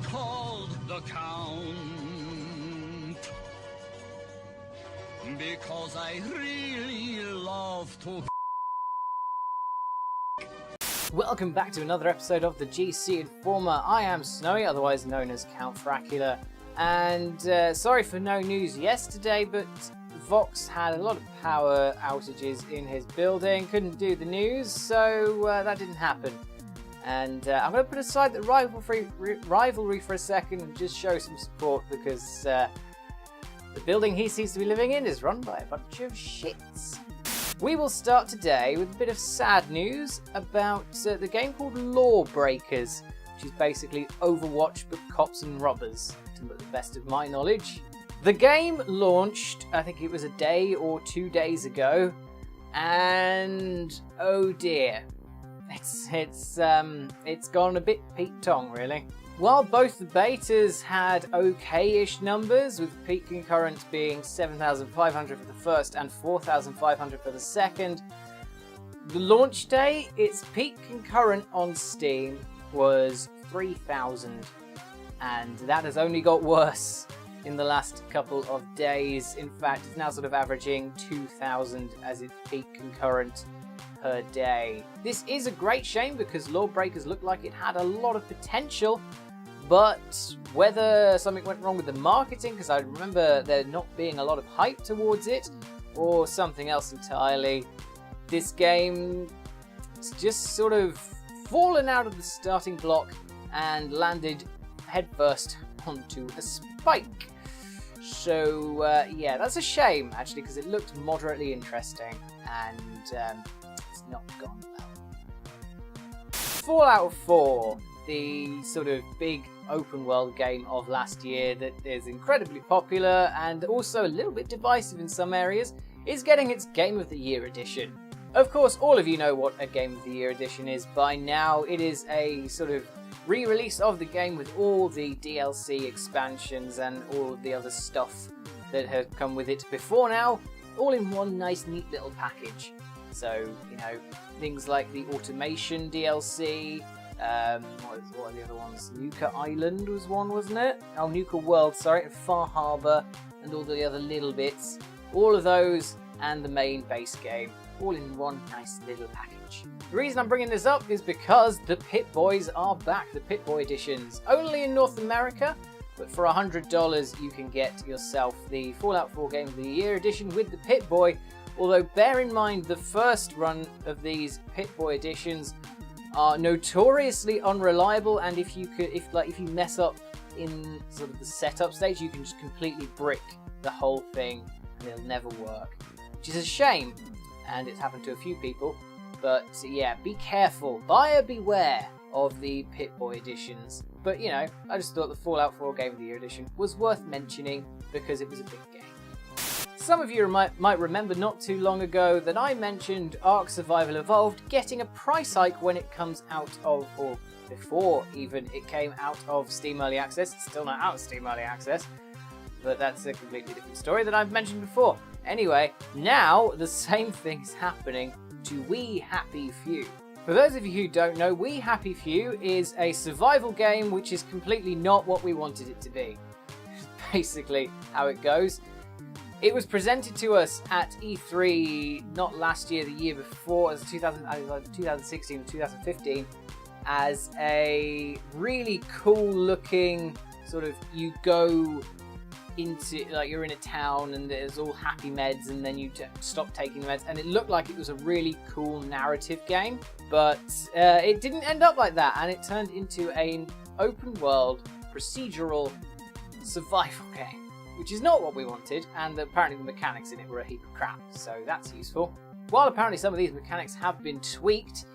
called the Count, because I really love to. Welcome back to another episode of the GC Informer. I am Snowy, otherwise known as Count Fracula, and sorry for no news yesterday, but Vox had a lot of power outages in his building, couldn't do the news, so that didn't happen. And I'm going to put aside the rivalry for a second and just show some support, because the building he seems to be living in is run by a bunch of shits. We will start today with a bit of sad news about the game called Lawbreakers, which is basically Overwatch but cops and robbers, to the best of my knowledge. The game launched, I think it was a day or 2 days ago, and oh dear, it's gone a bit Pete Tong, really. While both the betas had okay-ish numbers, with peak concurrent being 7,500 for the first and 4,500 for the second, the launch day, its peak concurrent on Steam was 3,000, and that has only got worse in the last couple of days. In fact, it's now sort of averaging 2,000 as its peak concurrent per day. This is a great shame, because Lawbreakers looked like it had a lot of potential, but whether something went wrong with the marketing, because I remember there not being a lot of hype towards it, or something else entirely, this game has just sort of fallen out of the starting block and landed headfirst onto a spike. So yeah, that's a shame actually, because it looked moderately interesting, and it's not gone well. Fallout 4, the sort of big open world game of last year that is incredibly popular and also a little bit divisive in some areas, is getting its Game of the Year edition. Of course, all of you know what a Game of the Year edition is by now. It is a sort of re-release of the game with all the DLC expansions and all of the other stuff that have come with it before now, all in one nice neat little package. So, you know, things like the Automation DLC, what are the other ones? Nuka Island was one, wasn't it? Oh, Nuka World, sorry, and Far Harbor, and all the other little bits. All of those and the main base game, all in one nice little package. The reason I'm bringing this up is because the Pip-Boys are back, the Pip-Boy editions. Only in North America, but for $100 you can get yourself the Fallout 4 Game of the Year edition with the Pip-Boy. Although bear in mind, the first run of these Pip-Boy editions are notoriously unreliable, and if you mess up in sort of the setup stage, you can just completely brick the whole thing and it'll never work, which is a shame, and it's happened to a few people. But yeah, be careful, buyer beware of the Pip-Boy editions. But you know, I just thought the Fallout 4 Game of the Year edition was worth mentioning because it was a big game. Some of you might remember not too long ago that I mentioned Ark Survival Evolved getting a price hike when it comes out of, or before even it came out of Steam Early Access. It's still not out of Steam Early Access, but that's a completely different story that I've mentioned before. Anyway, now the same thing's happening to We Happy Few. For those of you who don't know, We Happy Few is a survival game which is completely not what we wanted it to be. Basically how it goes. It was presented to us at E3, not last year, the year before, as 2016 or 2015, as a really cool looking sort of, you go into, like, you're in a town and there's all happy meds, and then you stop taking the meds, and it looked like it was a really cool narrative game, but it didn't end up like that, and it turned into an open world procedural survival game, which is not what we wanted, and apparently the mechanics in it were a heap of crap, so that's useful. While apparently some of these mechanics have been tweaked,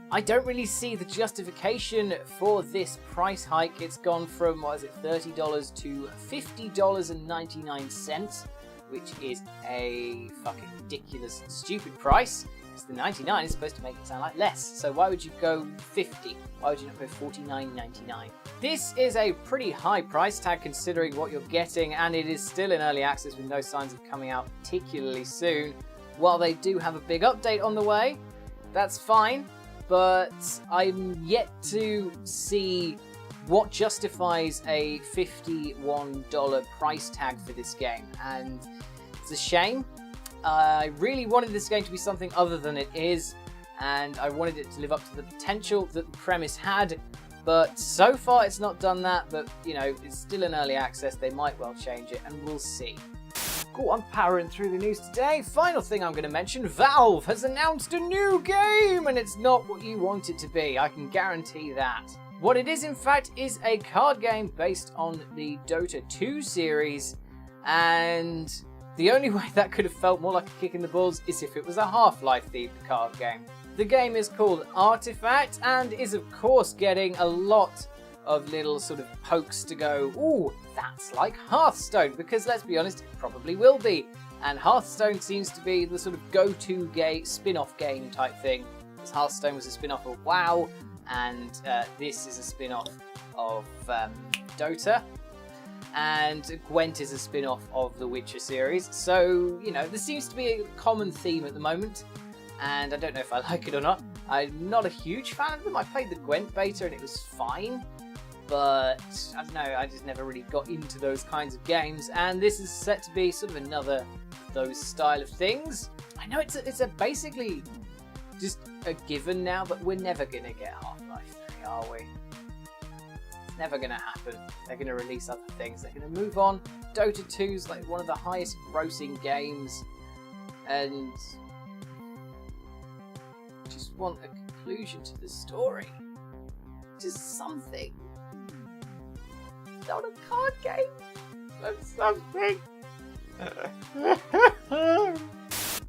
I don't really see the justification for this price hike. It's gone from, what is it, $30 to $50.99, which is a fucking ridiculous and stupid price. Because the 99 is supposed to make it sound like less. So why would you go 50? Why would you not go $49.99? This is a pretty high price tag considering what you're getting, and it is still in early access with no signs of coming out particularly soon. While they do have a big update on the way, that's fine, but I'm yet to see what justifies a $51 price tag for this game, and it's a shame. I really wanted this game to be something other than it is, and I wanted it to live up to the potential that the premise had, but so far it's not done that. But you know, it's still in early access, they might well change it, and we'll see. Cool, I'm powering through the news today. Final thing I'm going to mention, Valve has announced a new game, and it's not what you want it to be, I can guarantee that. What it is, in fact, is a card game based on the Dota 2 series, and the only way that could have felt more like a kick in the balls is if it was a Half-Life themed card game. The game is called Artifact and is of course getting a lot of little sort of pokes to go, ooh, that's like Hearthstone, because let's be honest, it probably will be. And Hearthstone seems to be the sort of go-to spin-off game type thing. Because Hearthstone was a spin-off of WoW, and this is a spin-off of Dota. And Gwent is a spin-off of the Witcher series. So, you know, there seems to be a common theme at the moment, and I don't know if I like it or not. I'm not a huge fan of them. I played the Gwent beta and it was fine, but I don't know, I just never really got into those kinds of games, and this is set to be sort of another of those style of things. I know it's a basically just a given now, but we're never going to get Half-Life 3, are we? It's never going to happen. They're going to release other things. They're going to move on. Dota 2's like one of the highest grossing games, and just want a conclusion to the story. Just something. Not a card game, but something.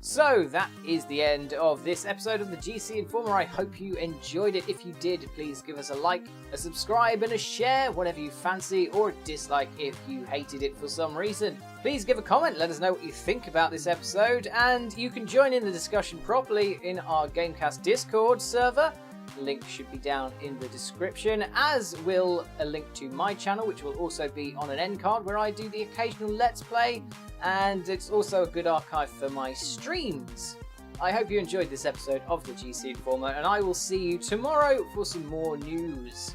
So that is the end of this episode of the GC Informer. I hope you enjoyed it. If you did, please give us a like, a subscribe and a share, whatever you fancy, or a dislike if you hated it for some reason. Please give a comment, let us know what you think about this episode, and you can join in the discussion properly in our GameCast Discord server. The link should be down in the description, as will a link to my channel, which will also be on an end card where I do the occasional Let's Play, and it's also a good archive for my streams. I hope you enjoyed this episode of the GC Informer, and I will see you tomorrow for some more news.